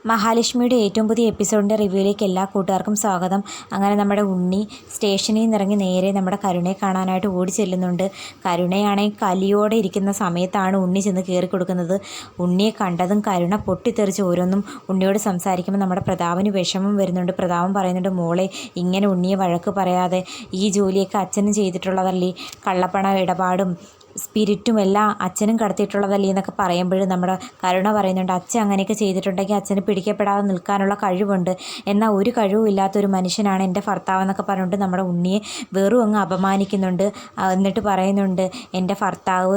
മഹാലക്ഷ്മിയുടെ ഏറ്റവും പുതിയ എപ്പിസോഡിൻ്റെ റിവ്യൂയിലേക്ക് എല്ലാ കൂട്ടുകാർക്കും സ്വാഗതം. അങ്ങനെ നമ്മുടെ ഉണ്ണി സ്റ്റേഷനിൽ നിന്നിറങ്ങി നേരെ നമ്മുടെ കരുണയെ കാണാനായിട്ട് ഓടി ചെല്ലുന്നുണ്ട്. കരുണയാണെങ്കിൽ കലിയോടെ ഇരിക്കുന്ന സമയത്താണ് ഉണ്ണി ചെന്ന് കയറി കൊടുക്കുന്നത്. ഉണ്ണിയെ കണ്ടതും കരുണ പൊട്ടിത്തെറിച്ച് ഓരോന്നും ഉണ്ണിയോട് സംസാരിക്കുമ്പോൾ നമ്മുടെ പ്രതാപന് വിഷമം വരുന്നുണ്ട്. പ്രതാപൻ പറയുന്നുണ്ട്, മോളെ ഇങ്ങനെ ഉണ്ണിയെ വഴക്ക് പറയാതെ, ഈ ജോലിയൊക്കെ അച്ഛനും ചെയ്തിട്ടുള്ളതല്ലേ, കള്ളപ്പണ ഇടപാടും സ്പിരിറ്റും എല്ലാം അച്ഛനും കടത്തിയിട്ടുള്ളതല്ലേ എന്നൊക്കെ പറയുമ്പോൾ നമ്മുടെ കരുണ പറയുന്നുണ്ട്, അച്ഛൻ അങ്ങനെയൊക്കെ ചെയ്തിട്ടുണ്ടെങ്കിൽ അച്ഛന് പിടിക്കപ്പെടാതെ നിൽക്കാനുള്ള കഴിവുണ്ട്, എന്നാൽ ഒരു കഴിവും ഇല്ലാത്തൊരു മനുഷ്യനാണ് എൻ്റെ ഭർത്താവ് എന്നൊക്കെ പറഞ്ഞുകൊണ്ട് നമ്മുടെ ഉണ്ണിയെ വെറും അങ്ങ് അപമാനിക്കുന്നുണ്ട്. എന്നിട്ട് പറയുന്നുണ്ട്, എൻ്റെ ഭർത്താവ്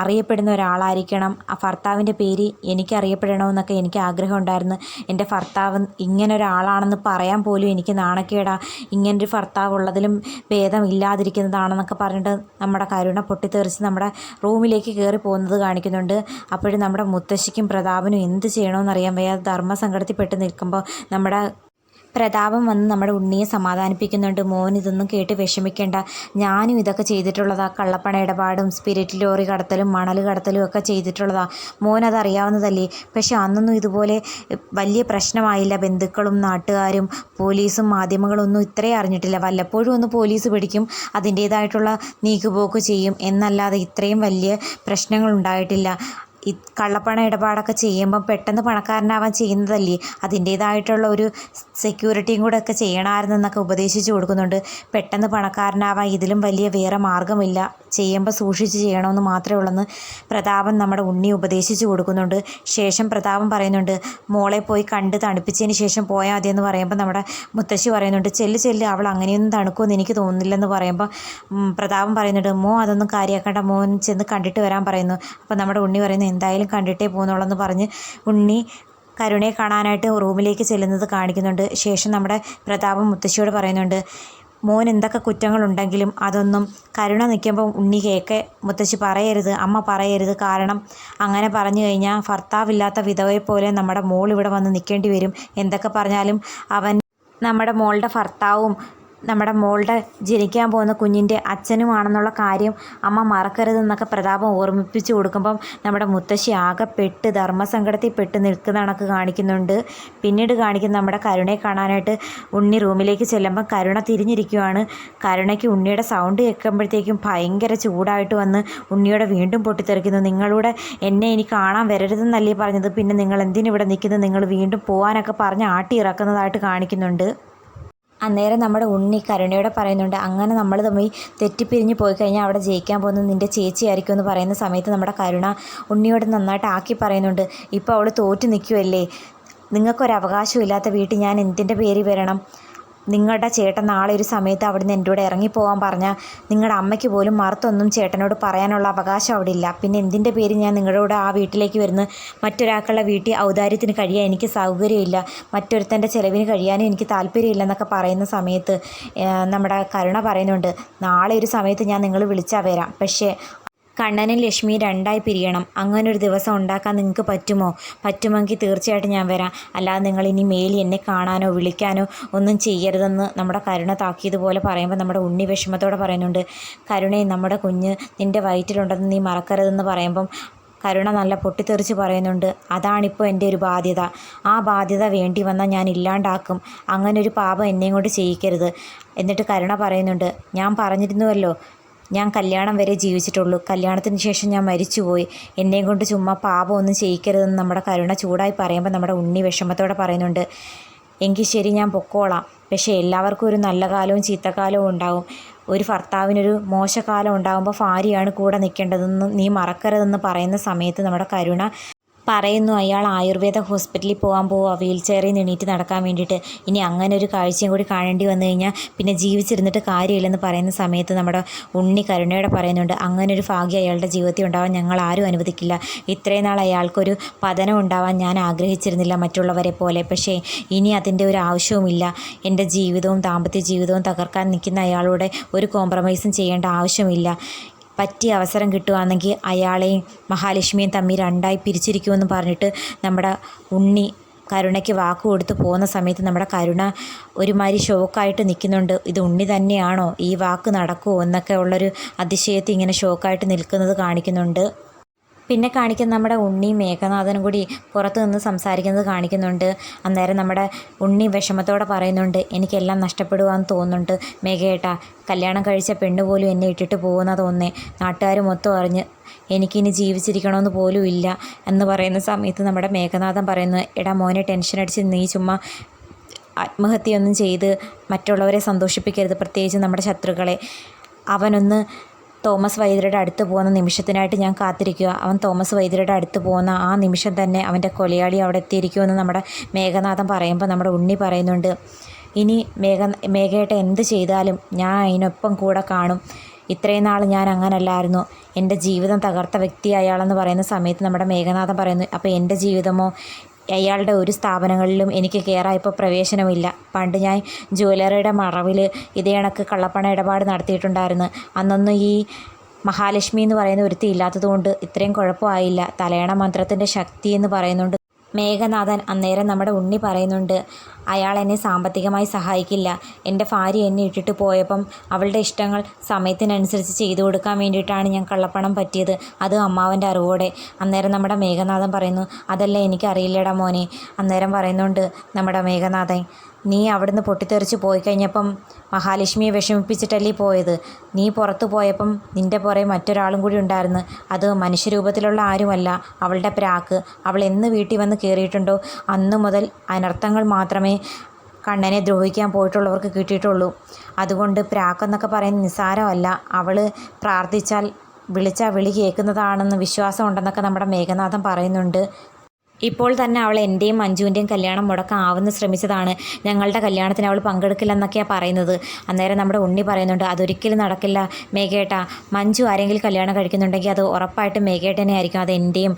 അറിയപ്പെടുന്ന ഒരാളായിരിക്കണം, ആ ഭർത്താവിൻ്റെ പേര് എനിക്ക് അറിയപ്പെടണമെന്നൊക്കെ എനിക്ക് ആഗ്രഹം ഉണ്ടായിരുന്നു. എൻ്റെ ഭർത്താവ് ഇങ്ങനെ ഒരാളാണെന്ന് പറയാൻ പോലും എനിക്ക് നാണക്കേടാ, ഇങ്ങനൊരു ഭർത്താവ് ഉള്ളതിലും ഭേദം ഇല്ലാതിരിക്കുന്നതാണെന്നൊക്കെ പറഞ്ഞിട്ട് നമ്മുടെ കരുണ പൊട്ടിത്തെറിച്ച് നമ്മുടെ റൂമിലേക്ക് കയറി പോകുന്നത് കാണിക്കുന്നുണ്ട്. അപ്പോഴും നമ്മുടെ മുത്തശ്ശിക്കും പ്രതാപനും എന്ത് ചെയ്യണമെന്നറിയാൻ വയ്യാതെ ധർമ്മസങ്കടത്തിൽപ്പെട്ട് നിൽക്കുമ്പോൾ നമ്മുടെ പ്രതാപം വന്ന് നമ്മുടെ ഉണ്ണിയെ സമാധാനിപ്പിക്കുന്നുണ്ട്. മോൻ ഇതൊന്നും കേട്ട് വിഷമിക്കേണ്ട, ഞാനും ഇതൊക്കെ ചെയ്തിട്ടുള്ളതാ, കള്ളപ്പണ ഇടപാടും സ്പിരിറ്റ് ലോറി കടത്തലും മണൽ കടത്തലും ഒക്കെ ചെയ്തിട്ടുള്ളതാ, മോൻ അതറിയാവുന്നതല്ലേ. പക്ഷെ അന്നൊന്നും ഇതുപോലെ വലിയ പ്രശ്നമായില്ല. ബന്ധുക്കളും നാട്ടുകാരും പോലീസും മാധ്യമങ്ങളൊന്നും ഇത്രയും അറിഞ്ഞിട്ടില്ല. വല്ലപ്പോഴും ഒന്ന് പോലീസ് പിടിക്കും, അതിൻ്റേതായിട്ടുള്ള നീക്കുപോക്ക് ചെയ്യും എന്നല്ലാതെ ഇത്രയും വലിയ പ്രശ്നങ്ങൾ ഉണ്ടായിട്ടില്ല. ഈ കള്ളപ്പണ ഇടപാടൊക്കെ ചെയ്യുമ്പം പെട്ടെന്ന് പണക്കാരനാവാൻ ചെയ്യുന്നതല്ലേ, അതിൻ്റേതായിട്ടുള്ള ഒരു സെക്യൂരിറ്റിയും കൂടെ ഒക്കെ ചെയ്യണമായിരുന്നെന്നൊക്കെ ഉപദേശിച്ച് കൊടുക്കുന്നുണ്ട്. പെട്ടെന്ന് പണക്കാരനാവാൻ ഇതിലും വലിയ വേറെ മാർഗ്ഗമില്ല, ചെയ്യുമ്പോൾ സൂക്ഷിച്ച് ചെയ്യണമെന്ന് മാത്രമേ ഉള്ളെന്ന് പ്രതാപൻ നമ്മുടെ ഉണ്ണി ഉപദേശിച്ച് കൊടുക്കുന്നുണ്ട്. ശേഷം പ്രതാപൻ പറയുന്നുണ്ട്, മോളെ പോയി കണ്ട് തണുപ്പിച്ചതിന് ശേഷം പോയാൽ മതിയെന്ന് പറയുമ്പോൾ നമ്മുടെ മുത്തശ്ശി പറയുന്നുണ്ട്, ചെല്ല് അവൾ അങ്ങനെയൊന്നും തണുക്കുമെന്ന് എനിക്ക് തോന്നുന്നില്ലെന്ന് പറയുമ്പോൾ പ്രതാപൻ പറയുന്നുണ്ട്, അതൊന്നും കാര്യമാക്കേണ്ട, മോൻ ചെന്ന് കണ്ടിട്ട് വരാൻ പറയുന്നു. അപ്പോൾ നമ്മുടെ ഉണ്ണി പറയുന്നു, എന്തായാലും കണ്ടിട്ടേ പോകുന്നുള്ളെന്ന് പറഞ്ഞ് ഉണ്ണി കരുണയെ കാണാനായിട്ട് റൂമിലേക്ക് ചെല്ലുന്നത് കാണിക്കുന്നുണ്ട്. ശേഷം നമ്മുടെ പ്രതാപം മുത്തശ്ശിയോട് പറയുന്നുണ്ട്, മോൻ എന്തൊക്കെ കുറ്റങ്ങളുണ്ടെങ്കിലും അതൊന്നും കരുണ നിൽക്കുമ്പോൾ ഉണ്ണി കേക്ക് മുത്തശ്ശി പറയരുത്, അമ്മ പറയരുത്. കാരണം അങ്ങനെ പറഞ്ഞു കഴിഞ്ഞാൽ ഭർത്താവില്ലാത്ത വിധവയെ പോലെ നമ്മുടെ മോൾ ഇവിടെ വന്ന് നിൽക്കേണ്ടി വരും. എന്തൊക്കെ പറഞ്ഞാലും അവൻ നമ്മുടെ മോളുടെ ഭർത്താവും നമ്മുടെ മോളുടെ ജനിക്കാൻ പോകുന്ന കുഞ്ഞിൻ്റെ അച്ഛനുമാണെന്നുള്ള കാര്യം അമ്മ മറക്കരുതെന്നൊക്കെ പ്രതാപം ഓർമ്മിപ്പിച്ച് കൊടുക്കുമ്പം നമ്മുടെ മുത്തശ്ശി ആകെപ്പെട്ട് ധർമ്മസങ്കടത്തിൽ നിൽക്കുന്ന കണക്ക് കാണിക്കുന്നുണ്ട്. പിന്നീട് കാണിക്കുന്ന നമ്മുടെ കരുണയെ കാണാനായിട്ട് ഉണ്ണി റൂമിലേക്ക് ചെല്ലുമ്പം കരുണ തിരിഞ്ഞിരിക്കുവാണ്. കരുണയ്ക്ക് ഉണ്ണിയുടെ സൗണ്ട് കേൾക്കുമ്പോഴത്തേക്കും ഭയങ്കര ചൂടായിട്ട് വന്ന് ഉണ്ണിയോടെ വീണ്ടും പൊട്ടിത്തെറിക്കുന്നു. നിങ്ങളൂടെ എന്നെ ഇനി കാണാൻ വരരുതെന്നല്ലേ പറഞ്ഞത്, പിന്നെ നിങ്ങൾ എന്തിനിവിടെ നിൽക്കുന്നത്, നിങ്ങൾ വീണ്ടും പോകാനൊക്കെ പറഞ്ഞ് ആട്ടി ഇറക്കുന്നതായിട്ട് കാണിക്കുന്നുണ്ട്. അന്നേരം നമ്മുടെ ഉണ്ണി കരുണയോടെ പറയുന്നുണ്ട്, അങ്ങനെ നമ്മൾ തമ്മിൽ തെറ്റിപ്പിരിഞ്ഞ് പോയി കഴിഞ്ഞാൽ അവിടെ ജയിക്കാൻ പോകുന്നത് നിൻ്റെ ചേച്ചിയായിരിക്കും എന്ന് പറയുന്ന സമയത്ത് നമ്മുടെ കരുണ ഉണ്ണിയോട് നന്നായിട്ട് ആക്കി പറയുന്നുണ്ട്, ഇപ്പോൾ അവൾ തോറ്റു നിൽക്കുമല്ലേ, നിങ്ങൾക്കൊരവകാശവും ഇല്ലാത്ത വീട്ടിൽ ഞാൻ എന്തിൻ്റെ പേര് വരണം, നിങ്ങളുടെ ചേട്ടൻ നാളെ ഒരു സമയത്ത് അവിടുന്ന് എൻ്റെ കൂടെ ഇറങ്ങിപ്പോകാൻ പറഞ്ഞാൽ നിങ്ങളുടെ അമ്മയ്ക്ക് പോലും മറുത്തൊന്നും ചേട്ടനോട് പറയാനുള്ള അവകാശം അവിടെ ഇല്ല, പിന്നെ എന്തിൻ്റെ പേര് ഞാൻ നിങ്ങളുടെ കൂടെ ആ വീട്ടിലേക്ക് വരുന്നു, മറ്റൊരാൾക്കുള്ള വീട്ടിൽ ഔദാര്യത്തിന് കഴിയാൻ എനിക്ക് സൗകര്യമില്ല, മറ്റൊരുത്തൻ്റെ ചിലവിന് കഴിയാനും എനിക്ക് താല്പര്യമില്ലെന്നൊക്കെ പറയുന്ന സമയത്ത് നമ്മുടെ കരുണ പറയുന്നുണ്ട്, നാളെ ഒരു സമയത്ത് ഞാൻ നിങ്ങൾ വിളിച്ചാൽ വരാം, പക്ഷേ കണ്ണനും ലക്ഷ്മിയും രണ്ടായി പിരിയണം, അങ്ങനൊരു ദിവസം ഉണ്ടാക്കാൻ നിങ്ങൾക്ക് പറ്റുമെങ്കിൽ തീർച്ചയായിട്ടും ഞാൻ വരാം, അല്ലാതെ നിങ്ങൾ ഇനി മേലി എന്നെ കാണാനോ വിളിക്കാനോ ഒന്നും ചെയ്യരുതെന്ന് നമ്മുടെ കരുണ താക്കിയതുപോലെ പറയുമ്പോൾ നമ്മുടെ ഉണ്ണി വിഷമത്തോടെ പറയുന്നുണ്ട്, കരുണയെ നമ്മുടെ കുഞ്ഞ് നിൻ്റെ വയറ്റിലുണ്ടെന്ന് നീ മറക്കരുതെന്ന് പറയുമ്പം കരുണ നല്ല പൊട്ടിത്തെറിച്ച് പറയുന്നുണ്ട്, അതാണിപ്പോൾ എൻ്റെ ഒരു ബാധ്യത, ആ ബാധ്യത വേണ്ടി വന്നാൽ ഞാൻ ഇല്ലാണ്ടാക്കും, അങ്ങനൊരു പാപം എന്നെയും കൊണ്ട് ചെയ്യിക്കരുത്. എന്നിട്ട് കരുണ പറയുന്നുണ്ട്, ഞാൻ പറഞ്ഞിരുന്നുവല്ലോ ഞാൻ കല്യാണം വരെ ജീവിച്ചിട്ടുള്ളൂ, കല്യാണത്തിന് ശേഷം ഞാൻ മരിച്ചുപോയി, എന്നെയും കൊണ്ട് ചുമ്മാ പാപമൊന്നും ചെയ്യിക്കരുതെന്ന് നമ്മുടെ കരുണ ചൂടായി പറയുമ്പോൾ നമ്മുടെ ഉണ്ണി വിഷമത്തോടെ പറയുന്നുണ്ട്, എങ്കിൽ ശരി ഞാൻ പൊക്കോളാം, പക്ഷേ എല്ലാവർക്കും ഒരു നല്ല കാലവും ചീത്തക്കാലവും ഉണ്ടാവും, ഒരു ഭർത്താവിനൊരു മോശകാലം ഉണ്ടാകുമ്പോൾ ഭാര്യയാണ് കൂടെ നിൽക്കേണ്ടതെന്ന് നീ മറക്കരുതെന്ന് പറയുന്ന സമയത്ത് നമ്മുടെ കരുണ പറയുന്നു, അയാൾ ആയുർവേദ ഹോസ്പിറ്റലിൽ പോകാൻ പോവുക, വീൽ ചെയറിൽ നിന്ന് എണീറ്റ് നടക്കാൻ വേണ്ടിയിട്ട്, ഇനി അങ്ങനെ ഒരു കാഴ്ചയും കൂടി കാണേണ്ടി വന്നു കഴിഞ്ഞാൽ പിന്നെ ജീവിച്ചിരുന്നിട്ട് കാര്യമില്ലെന്ന് പറയുന്ന സമയത്ത് നമ്മുടെ ഉണ്ണി കരുണയോടെ പറയുന്നുണ്ട്, അങ്ങനെ ഒരു ഭാഗ്യം അയാളുടെ ജീവിതത്തിൽ ഉണ്ടാവാൻ ഞങ്ങൾ ആരും അനുവദിക്കില്ല, ഇത്രയും നാൾ അയാൾക്കൊരു പതനം ഉണ്ടാവാൻ ഞാൻ ആഗ്രഹിച്ചിരുന്നില്ല മറ്റുള്ളവരെ പോലെ, പക്ഷേ ഇനി അതിൻ്റെ ഒരു ആവശ്യവുമില്ല, എൻ്റെ ജീവിതവും ദാമ്പത്യ ജീവിതവും തകർക്കാൻ നിൽക്കുന്ന അയാളോട് ഒരു കോംപ്രമൈസും ചെയ്യേണ്ട ആവശ്യമില്ല, പറ്റിയ അവസരം കിട്ടുകയാണെങ്കിൽ അയാളെയും മഹാലക്ഷ്മിയും തമ്മിൽ രണ്ടായി പിരിച്ചിരിക്കുമെന്ന് പറഞ്ഞിട്ട് നമ്മുടെ ഉണ്ണി കരുണയ്ക്ക് വാക്ക് കൊടുത്ത് പോകുന്ന സമയത്ത് നമ്മുടെ കരുണ ഒരുമാതിരി ഷോക്കായിട്ട് നിൽക്കുന്നുണ്ട്, ഇത് ഉണ്ണി തന്നെയാണോ, ഈ വാക്ക് നടക്കുമോ എന്നൊക്കെ ഉള്ളൊരു അതിശയത്തിൽ ഇങ്ങനെ ഷോക്കായിട്ട് നിൽക്കുന്നത് കാണിക്കുന്നുണ്ട്. പിന്നെ കാണിക്കുന്ന നമ്മുടെ ഉണ്ണിയും മേഘനാഥനും കൂടി പുറത്ത് നിന്ന് സംസാരിക്കുന്നത് കാണിക്കുന്നുണ്ട്. അന്നേരം നമ്മുടെ ഉണ്ണി വിഷമത്തോടെ പറയുന്നുണ്ട്, എനിക്കെല്ലാം നഷ്ടപ്പെടുവാന്ന് തോന്നുന്നുണ്ട് മേഘയേട്ടാ. കല്യാണം കഴിച്ച പെണ്ണ് പോലും എന്നെ ഇട്ടിട്ട് പോകുന്ന തോന്നേ. നാട്ടുകാർ മൊത്തം അറിഞ്ഞ് എനിക്കിനി ജീവിച്ചിരിക്കണമെന്ന് പോലും ഇല്ല എന്ന് പറയുന്ന സമയത്ത് നമ്മുടെ മേഘനാഥൻ പറയുന്നത്, എടാ മോനെ, ടെൻഷൻ അടിച്ച് നീ ചുമ്മാ ആത്മഹത്യയൊന്നും ചെയ്ത് മറ്റുള്ളവരെ സന്തോഷിപ്പിക്കരുത്, പ്രത്യേകിച്ച് നമ്മുടെ ശത്രുക്കളെ. അവനൊന്ന് തോമസ് വൈദ്യരുടെ അടുത്ത് പോകുന്ന നിമിഷത്തിനായിട്ട് ഞാൻ കാത്തിരിക്കുക. അവൻ തോമസ് വൈദ്യരുടെ അടുത്ത് പോകുന്ന ആ നിമിഷം തന്നെ അവൻ്റെ കൊലയാളി അവിടെ എത്തിയിരിക്കുമെന്ന് നമ്മുടെ മേഘനാഥൻ പറയുമ്പോൾ നമ്മുടെ ഉണ്ണി പറയുന്നുണ്ട്, ഇനി മേഘയേട്ട എന്ത് ചെയ്താലും ഞാൻ അതിനൊപ്പം കൂടെ കാണും. ഇത്രയും നാൾ ഞാൻ അങ്ങനല്ലായിരുന്നു. എൻ്റെ ജീവിതം തകർത്ത വ്യക്തി അയാളെന്ന് പറയുന്ന സമയത്ത് നമ്മുടെ മേഘനാഥൻ പറയുന്നു, അപ്പോൾ എൻ്റെ ജീവിതമോ? അയാളുടെ ഒരു സ്ഥാപനങ്ങളിലും എനിക്ക് കയറാൻ പ്രവേശനമില്ല. പണ്ട് ഞാൻ ജ്വല്ലറിയുടെ മറവിൽ ഇതേ കണക്ക് കള്ളപ്പണ ഇടപാട് നടത്തിയിട്ടുണ്ടായിരുന്നു. അന്നൊന്നും ഈ മഹാലക്ഷ്മി എന്ന് പറയുന്ന ഒരുത്തി ഇല്ലാത്തതുകൊണ്ട് ഇത്രയും കുഴപ്പമായില്ല. തലയണ മന്ത്രത്തിൻ്റെ ശക്തി എന്ന് പറയുന്നുണ്ട് മേഘനാഥൻ. അന്നേരം നമ്മുടെ ഉണ്ണി പറയുന്നുണ്ട്, അയാൾ എന്നെ സാമ്പത്തികമായി സഹായിക്കില്ല. എൻ്റെ ഭാര്യ എന്നെ ഇട്ടിട്ട് പോയപ്പം അവളുടെ ഇഷ്ടങ്ങൾ സമയത്തിനനുസരിച്ച് ചെയ്തു കൊടുക്കാൻ വേണ്ടിയിട്ടാണ് ഞാൻ കള്ളപ്പണം പറ്റിയത്, അത് അമ്മാവൻ്റെ അറിവോടെ. അന്നേരം നമ്മുടെ മേഘനാഥൻ പറയുന്നു, അതല്ല എനിക്കറിയില്ലടാ മോനെ. അന്നേരം പറയുന്നുണ്ട് നമ്മുടെ മേഘനാഥൻ, നീ അവിടുന്ന് പൊട്ടിത്തെറിച്ച് പോയി കഴിഞ്ഞപ്പം മഹാലക്ഷ്മിയെ വിഷമിപ്പിച്ചിട്ടല്ലേ പോയത്. നീ പുറത്തു പോയപ്പം നിൻ്റെ പുറകെ മറ്റൊരാളും കൂടി ഉണ്ടായിരുന്നു. അത് മനുഷ്യരൂപത്തിലുള്ള ആരുമല്ല, അവളുടെ പ്രാക്ക്. അവൾ എന്ന് വീട്ടിൽ വന്ന് കയറിയിട്ടുണ്ടോ അന്ന് മുതൽ അനർത്ഥങ്ങൾ മാത്രമേ കണ്ണനെ ദ്രോഹിക്കാൻ പോയിട്ടുള്ളവർക്ക് കിട്ടിയിട്ടുള്ളൂ. അതുകൊണ്ട് പ്രാക്കെന്നൊക്കെ പറയുന്നത് നിസ്സാരമല്ല. അവൾ പ്രാർത്ഥിച്ചാൽ വിളിച്ചാൽ വിളി കേൾക്കുന്നതാണെന്ന് വിശ്വാസം ഉണ്ടെന്നൊക്കെ നമ്മുടെ മേഘനാഥൻ പറയുന്നുണ്ട്. ഇപ്പോൾ തന്നെ അവൾ എൻ്റെയും മഞ്ജുവിൻ്റെയും കല്യാണം മുടക്കാവുന്ന ശ്രമിച്ചതാണ്. ഞങ്ങളുടെ കല്യാണത്തിന് അവൾ പങ്കെടുക്കില്ലെന്നൊക്കെയാണ് പറയുന്നത്. അന്നേരം നമ്മുടെ ഉണ്ണി പറയുന്നുണ്ട്, അതൊരിക്കലും നടക്കില്ല മേഘേട്ടാ. മഞ്ജു ആരെങ്കിലും കല്യാണം കഴിക്കുന്നുണ്ടെങ്കിൽ അത് ഉറപ്പായിട്ടും മേഘേട്ടനെ ആയിരിക്കും. അത് എൻ്റെയും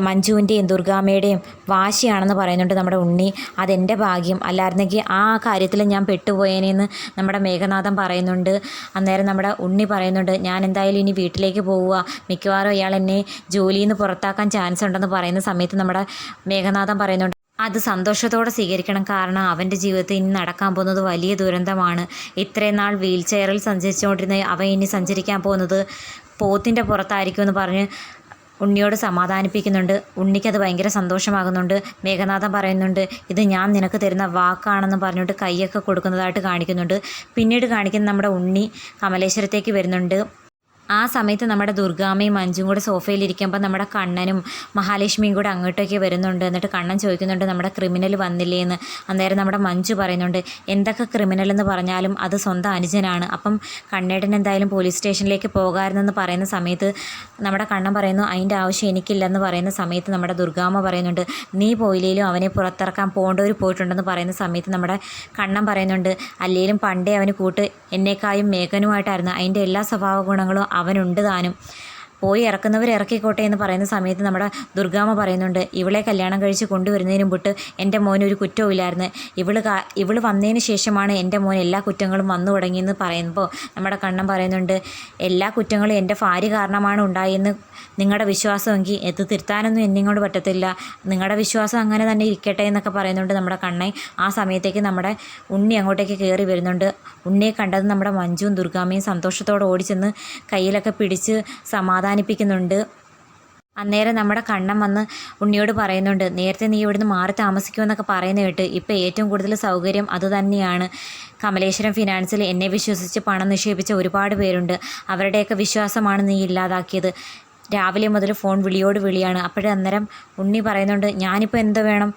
മഞ്ജുവിൻ്റെയും ദുർഗാമ്മയുടെയും വാശിയാണെന്ന് പറയുന്നുണ്ട് നമ്മുടെ ഉണ്ണി. അതെൻ്റെ ഭാഗ്യം, അല്ലായിരുന്നെങ്കിൽ ആ കാര്യത്തിൽ ഞാൻ പെട്ടുപോയേനെന്ന് നമ്മുടെ മേഘനാഥൻ പറയുന്നുണ്ട്. അന്നേരം നമ്മുടെ ഉണ്ണി പറയുന്നുണ്ട്, ഞാൻ എന്തായാലും ഇനി വീട്ടിലേക്ക് പോവുക. മിക്കവാറും അയാൾ എന്നെ ജോലിയിൽ നിന്ന് പുറത്താക്കാൻ ചാൻസ് ഉണ്ടെന്ന് പറയുന്ന സമയത്ത് നമ്മുടെ മേഘനാഥൻ പറയുന്നുണ്ട്, അത് സന്തോഷത്തോടെ സ്വീകരിക്കണം. കാരണം അവൻ്റെ ജീവിതത്തിൽ ഇനി നടക്കാൻ പോകുന്നത് വലിയ ദുരന്തമാണ്. ഇത്രയും നാൾ വീൽ ചെയറിൽ സഞ്ചരിച്ചുകൊണ്ടിരുന്ന അവൻ ഇനി സഞ്ചരിക്കാൻ പോകുന്നത് പോത്തിൻ്റെ പുറത്തായിരിക്കുമെന്ന് പറഞ്ഞ് ഉണ്ണിയോട് സമാധാനിപ്പിക്കുന്നുണ്ട്. ഉണ്ണിക്കത് ഭയങ്കര സന്തോഷമാകുന്നുണ്ട്. മേഘനാഥൻ പറയുന്നുണ്ട്, ഇത് ഞാൻ നിനക്ക് തരുന്ന വാക്കാണെന്ന് പറഞ്ഞിട്ട് കൈയൊക്കെ കൊടുക്കുന്നതായിട്ട് കാണിക്കുന്നുണ്ട്. പിന്നീട് കാണിക്കുന്ന നമ്മുടെ ഉണ്ണി കമലേശ്വരത്തേക്ക് വരുന്നുണ്ട്. ആ സമയത്ത് നമ്മുടെ ദുർഗാമ്മയും മഞ്ജും കൂടെ സോഫയിലിരിക്കുമ്പോൾ നമ്മുടെ കണ്ണനും മഹാലക്ഷ്മിയും കൂടെ അങ്ങോട്ടേക്ക് വരുന്നുണ്ട്. എന്നിട്ട് കണ്ണൻ ചോദിക്കുന്നുണ്ട്, നമ്മുടെ ക്രിമിനൽ വന്നില്ലേ എന്ന്. അന്നേരം നമ്മുടെ മഞ്ജു പറയുന്നുണ്ട്, എന്തൊക്കെ ക്രിമിനൽ എന്ന് പറഞ്ഞാലും അത് സ്വന്തം അനുജനാണ്. അപ്പം കണ്ണേട്ടൻ എന്തായാലും പോലീസ് സ്റ്റേഷനിലേക്ക് പോകാമായിരുന്നെന്ന് പറയുന്ന സമയത്ത് നമ്മുടെ കണ്ണൻ പറയുന്നു, അതിൻ്റെ ആവശ്യം എനിക്കില്ലെന്ന് പറയുന്ന സമയത്ത് നമ്മുടെ ദുർഗാമ്മ പറയുന്നുണ്ട്, നീ പോയില്ലേലും അവനെ പുറത്തിറക്കാൻ പോകേണ്ടവർ പോയിട്ടുണ്ടെന്ന് പറയുന്ന സമയത്ത് നമ്മുടെ കണ്ണൻ പറയുന്നുണ്ട്, അല്ലേലും പണ്ടേ അവന് കൂട്ട് എന്നേക്കായും മേഘനുമായിട്ടായിരുന്നു. അതിൻ്റെ എല്ലാ സ്വഭാവ ഗുണങ്ങളും അവനുണ്ട് താനും. പോയി ഇറക്കുന്നവർ ഇറക്കിക്കോട്ടെ എന്ന് പറയുന്ന സമയത്ത് നമ്മുടെ ദുർഗാമ്മ പറയുന്നുണ്ട്, ഇവളെ കല്യാണം കഴിച്ച് കൊണ്ടുവരുന്നതിന് മുമ്പ് എൻ്റെ മോന് ഒരു കുറ്റവും ഇല്ലായിരുന്നു. ഇവൾ വന്നതിന് ശേഷമാണ് എൻ്റെ മോൻ എല്ലാ കുറ്റങ്ങളും വന്നു തുടങ്ങിയെന്ന് പറയുമ്പോൾ നമ്മുടെ കണ്ണൻ പറയുന്നുണ്ട്, എല്ലാ കുറ്റങ്ങളും എൻ്റെ ഭാര്യ കാരണമാണ് ഉണ്ടായെന്ന് നിങ്ങളുടെ വിശ്വാസമെങ്കിൽ ഇത് തിരുത്താനൊന്നും എന്നിങ്ങോട്ട് പറ്റത്തില്ല. നിങ്ങളുടെ വിശ്വാസം അങ്ങനെ തന്നെ ഇരിക്കട്ടെ എന്നൊക്കെ പറയുന്നുണ്ട് നമ്മുടെ കണ്ണൻ. ആ സമയത്തേക്ക് നമ്മുടെ ഉണ്ണി അങ്ങോട്ടേക്ക് കയറി വരുന്നുണ്ട്. ഉണ്ണിയെ കണ്ടത് നമ്മുടെ മഞ്ജുവും ദുർഗാമ്മയും സന്തോഷത്തോടെ ഓടിച്ചെന്ന് കയ്യിലൊക്കെ പിടിച്ച് സമാധാനിപ്പിക്കുന്നുണ്ട്. അന്നേരം നമ്മുടെ കണ്ണൻ വന്ന് ഉണ്ണിയോട് പറയുന്നുണ്ട്, നേരത്തെ നീ ഇവിടുന്ന് മാറി താമസിക്കുമെന്നൊക്കെ പറയുന്ന കേട്ട് ഇപ്പോൾ ഏറ്റവും കൂടുതൽ സൗകര്യം അതുതന്നെയാണ്. കമലേശ്വരം ഫിനാൻസിൽ എന്നെ വിശ്വസിച്ച് പണം നിക്ഷേപിച്ച ഒരുപാട് പേരുണ്ട്. അവരുടെയൊക്കെ വിശ്വാസമാണ് നീ ഇല്ലാതാക്കിയത്. രാവിലെ മുതൽ ഫോൺ വിളിയോട് വിളിയാണ്. അന്നേരം ഉണ്ണി പറയുന്നുണ്ട്, ഞാനിപ്പോൾ എന്ത് വേണം?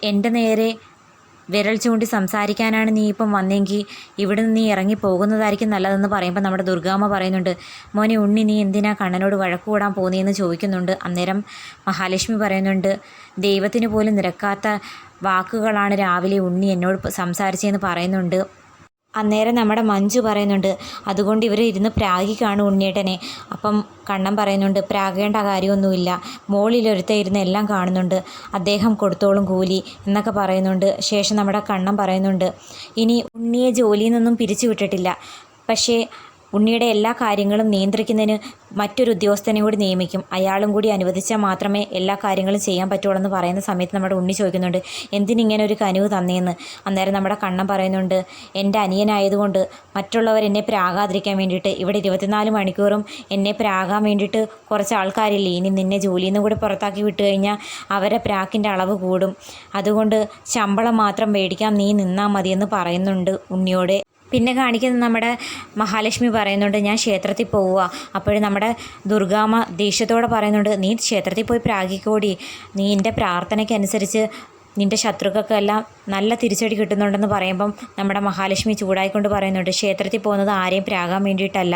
എൻ്റെ നേരെ വിരൽ ചൂണ്ടി സംസാരിക്കാനാണ് നീ ഇപ്പം വന്നെങ്കിൽ ഇവിടെ നിന്ന് നീ ഇറങ്ങി പോകുന്നതായിരിക്കും നല്ലതെന്ന് പറയുമ്പോൾ നമ്മുടെ ദുർഗാമ്മ പറയുന്നുണ്ട്, മോനെ ഉണ്ണി, നീ എന്തിനാ കണ്ണനോട് വഴക്ക് കൂടാൻ പോകുന്നതെന്ന് ചോദിക്കുന്നുണ്ട്. അന്നേരം മഹാലക്ഷ്മി പറയുന്നുണ്ട്, ദൈവത്തിന് പോലും നിരക്കാത്ത വാക്കുകളാണ് രാവിലെ ഉണ്ണി എന്നോട് സംസാരിച്ചതെന്ന് പറയുന്നുണ്ട്. അന്നേരം നമ്മുടെ മഞ്ജു പറയുന്നുണ്ട്, അതുകൊണ്ട് ഇവർ ഇരുന്ന് പ്രാഗിക്കാണ് ഉണ്ണിയേട്ടനെ. അപ്പം കണ്ണൻ പറയുന്നുണ്ട്, പ്രാഗേണ്ട കാര്യമൊന്നുമില്ല, മോളിലൊരുത്ത ഇരുന്ന് എല്ലാം കാണുന്നുണ്ട്, അദ്ദേഹം കൊടുത്തോളും കൂലി എന്നൊക്കെ പറയുന്നുണ്ട്. ശേഷം നമ്മുടെ കണ്ണൻ പറയുന്നുണ്ട്, ഇനി ഉണ്ണിയെ ജോലിയിൽ നിന്നൊന്നും പിരിച്ചു വിട്ടിട്ടില്ല, പക്ഷേ ഉണ്ണിയുടെ എല്ലാ കാര്യങ്ങളും നിയന്ത്രിക്കുന്നതിന് മറ്റൊരു ഉദ്യോഗസ്ഥനെ കൂടി നിയമിക്കും. അയാളും കൂടി അനുവദിച്ചാൽ മാത്രമേ എല്ലാ കാര്യങ്ങളും ചെയ്യാൻ പറ്റുള്ളൂ എന്ന് പറയുന്ന സമയത്ത് നമ്മുടെ ഉണ്ണി ചോദിക്കുന്നുണ്ട്, എന്തിനിങ്ങനെ ഒരു കനിവ് തന്നേന്ന്. അന്നേരം നമ്മുടെ കണ്ണൻ പറയുന്നുണ്ട്, എൻ്റെ അനിയനായതുകൊണ്ട് മറ്റുള്ളവർ എന്നെ പ്രാകാതിരിക്കാൻ വേണ്ടിയിട്ട് ഇവിടെ 24 മണിക്കൂറും എന്നെ പ്രാകാൻ വേണ്ടിയിട്ട് കുറച്ച് ആൾക്കാരില്ലേ, ഇനി നിന്നെ ജോലിയിൽ നിന്ന് കൂടി പുറത്താക്കി വിട്ട് കഴിഞ്ഞാൽ അവരെ പ്രാക്കിൻ്റെ അളവ് കൂടും. അതുകൊണ്ട് ശമ്പളം മാത്രം മേടിക്കാൻ നീ നിന്നാൽ മതിയെന്ന് പറയുന്നുണ്ട് ഉണ്ണിയോട്. പിന്നെ കാണിക്കുന്നത് നമ്മുടെ മഹാലക്ഷ്മി പറയുന്നുണ്ട്, ഞാൻ ക്ഷേത്രത്തിൽ പോവുക. അപ്പോഴും നമ്മുടെ ദുർഗാമ്മ ദേഷ്യത്തോടെ പറയുന്നുണ്ട്, നീ ക്ഷേത്രത്തിൽ പോയി പ്രാഗിക്കോടി, നീ എൻ്റെ പ്രാർത്ഥനയ്ക്കനുസരിച്ച് നിൻ്റെ ശത്രുക്കൾക്കെല്ലാം നല്ല തിരിച്ചടി കിട്ടുന്നുണ്ടെന്ന് പറയുമ്പം നമ്മുടെ മഹാലക്ഷ്മി ചൂടായിക്കൊണ്ട് പറയുന്നുണ്ട്, ക്ഷേത്രത്തിൽ പോകുന്നത് ആരെയും പ്രാകാൻ വേണ്ടിയിട്ടല്ല,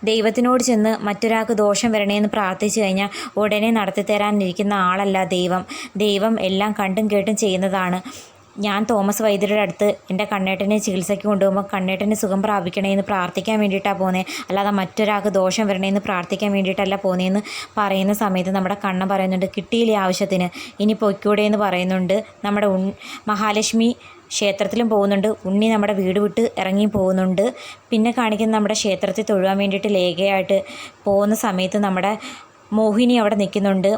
ദൈവത്തിനോട് ചെന്ന് മറ്റൊരാൾക്ക് ദോഷം വരണേന്ന് പ്രാർത്ഥിച്ചു കഴിഞ്ഞാൽ ഉടനെ നടത്തിത്തരാനിരിക്കുന്ന ആളല്ല ദൈവം. ദൈവം എല്ലാം കണ്ടും കേട്ടും ചെയ്യുന്നതാണ്. ഞാൻ തോമസ് വൈദ്യരുടെ അടുത്ത് എൻ്റെ കണ്ണേട്ടനെ ചികിത്സയ്ക്ക് കൊണ്ടുപോകുമ്പോൾ കണ്ണേട്ടന് സുഖം പ്രാപിക്കണേന്ന് പ്രാർത്ഥിക്കാൻ വേണ്ടിയിട്ടാണ് പോകുന്നത്, അല്ലാതെ മറ്റൊരാൾക്ക് ദോഷം വരണേന്ന് പ്രാർത്ഥിക്കാൻ വേണ്ടിയിട്ടല്ല പോകുന്നതെന്ന് പറയുന്ന സമയത്ത് നമ്മുടെ കണ്ണൻ പറയുന്നുണ്ട്, കിട്ടിയില്ലേ ആവശ്യത്തിന്, ഇനി പൊയ്ക്കൂടെ എന്ന് പറയുന്നുണ്ട്. നമ്മുടെ മഹാലക്ഷ്മി ക്ഷേത്രത്തിലും പോകുന്നുണ്ട്, ഉണ്ണി നമ്മുടെ വീട് വിട്ട് ഇറങ്ങി പോകുന്നുണ്ട്. പിന്നെ കാണിക്കുന്ന നമ്മുടെ ക്ഷേത്രത്തിൽ തൊഴുവാൻ വേണ്ടിയിട്ട് ലേഖയായിട്ട് പോകുന്ന സമയത്ത് നമ്മുടെ മോഹിനി അവിടെ നിൽക്കുന്നുണ്ട്.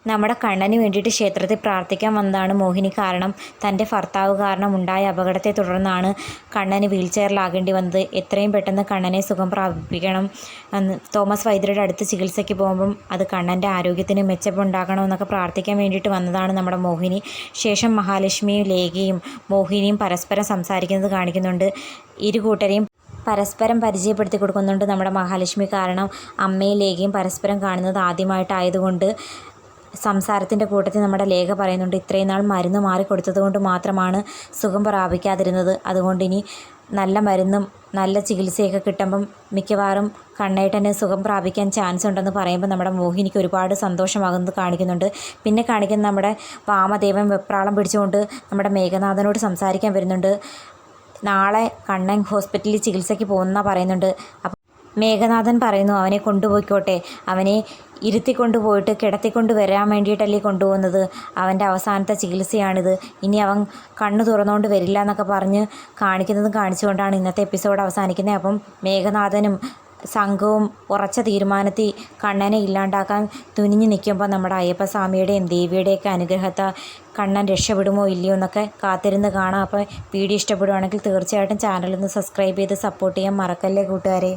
നമ്മുടെ കണ്ണന് വേണ്ടിയിട്ട് ക്ഷേത്രത്തിൽ പ്രാർത്ഥിക്കാൻ വന്നതാണ് മോഹിനി. കാരണം തൻ്റെ ഭർത്താവ് കാരണം ഉണ്ടായ അപകടത്തെ തുടർന്നാണ് കണ്ണന് വീൽ ചെയറിലാകേണ്ടി വന്നത്. എത്രയും പെട്ടെന്ന് കണ്ണനെ സുഖം പ്രാപിപ്പിക്കണം, തോമസ് വൈദ്യരുടെ അടുത്ത് ചികിത്സയ്ക്ക് പോകുമ്പം അത് കണ്ണൻ്റെ ആരോഗ്യത്തിന് മെച്ചമുണ്ടാകണമെന്നൊക്കെ പ്രാർത്ഥിക്കാൻ വേണ്ടിയിട്ട് വന്നതാണ് നമ്മുടെ മോഹിനി. ശേഷം മഹാലക്ഷ്മിയും ലേഖയും മോഹിനിയും പരസ്പരം സംസാരിക്കുന്നത് കാണിക്കുന്നുണ്ട്. ഇരു കൂട്ടരെയും പരസ്പരം പരിചയപ്പെടുത്തി കൊടുക്കുന്നുണ്ട് നമ്മുടെ മഹാലക്ഷ്മി. കാരണം അമ്മയും ലേഖയും പരസ്പരം കാണുന്നത് ആദ്യമായിട്ടായതുകൊണ്ട് സംസാരത്തിൻ്റെ കൂട്ടത്തിൽ നമ്മുടെ ലേഖ പറയുന്നുണ്ട്, ഇത്രയും നാൾ മരുന്ന് മാറിക്കൊടുത്തത് കൊണ്ട് മാത്രമാണ് സുഖം പ്രാപിക്കാതിരുന്നത്. അതുകൊണ്ട് ഇനി നല്ല മരുന്നും നല്ല ചികിത്സയൊക്കെ കിട്ടുമ്പം മിക്കവാറും കണ്ണേട്ടന് സുഖം പ്രാപിക്കാൻ ചാൻസ് ഉണ്ടെന്ന് പറയുമ്പോൾ നമ്മുടെ മോഹിനിക്ക് ഒരുപാട് സന്തോഷമാകുന്നത് കാണിക്കുന്നുണ്ട്. പിന്നെ കാണിക്കുന്ന നമ്മുടെ വാമദേവൻ വെപ്രാളം പിടിച്ചുകൊണ്ട് നമ്മുടെ മേഘനാഥനോട് സംസാരിക്കാൻ വരുന്നുണ്ട്. നാളെ കണ്ണൻ ഹോസ്പിറ്റലിൽ ചികിത്സയ്ക്ക് പോകുന്ന പറയുന്നുണ്ട്. അപ്പം മേഘനാഥൻ പറയുന്നു, അവനെ കൊണ്ടുപോയിക്കോട്ടെ, അവനെ ഇരുത്തിക്കൊണ്ടുപോയിട്ട് കിടത്തിക്കൊണ്ട് വരാൻ വേണ്ടിയിട്ടല്ലേ കൊണ്ടുപോകുന്നത്, അവൻ്റെ അവസാനത്തെ ചികിത്സയാണിത്, ഇനി അവൻ കണ്ണ് തുറന്നുകൊണ്ട് വരില്ല എന്നൊക്കെ പറഞ്ഞ് കാണിക്കുന്നതും കാണിച്ചുകൊണ്ടാണ് ഇന്നത്തെ എപ്പിസോഡ് അവസാനിക്കുന്നത്. അപ്പം മേഘനാഥനും സംഘവും ഉറച്ച തീരുമാനത്തിൽ കണ്ണനെ ഇല്ലാണ്ടാക്കാൻ തുനിഞ്ഞു നിൽക്കുമ്പോൾ നമ്മുടെ അയ്യപ്പസ്വാമിയുടെയും ദേവിയുടെയൊക്കെ അനുഗ്രഹത്താൽ കണ്ണൻ രക്ഷപ്പെടുമോ ഇല്ലയോ എന്നൊക്കെ കാത്തിരുന്ന് കാണാം. അപ്പോൾ വീഡിയോ ഇഷ്ടപ്പെടുവാണെങ്കിൽ തീർച്ചയായിട്ടും ചാനലൊന്ന് സബ്സ്ക്രൈബ് ചെയ്ത് സപ്പോർട്ട് ചെയ്യാൻ മറക്കല്ലേ കൂട്ടുകാരെ.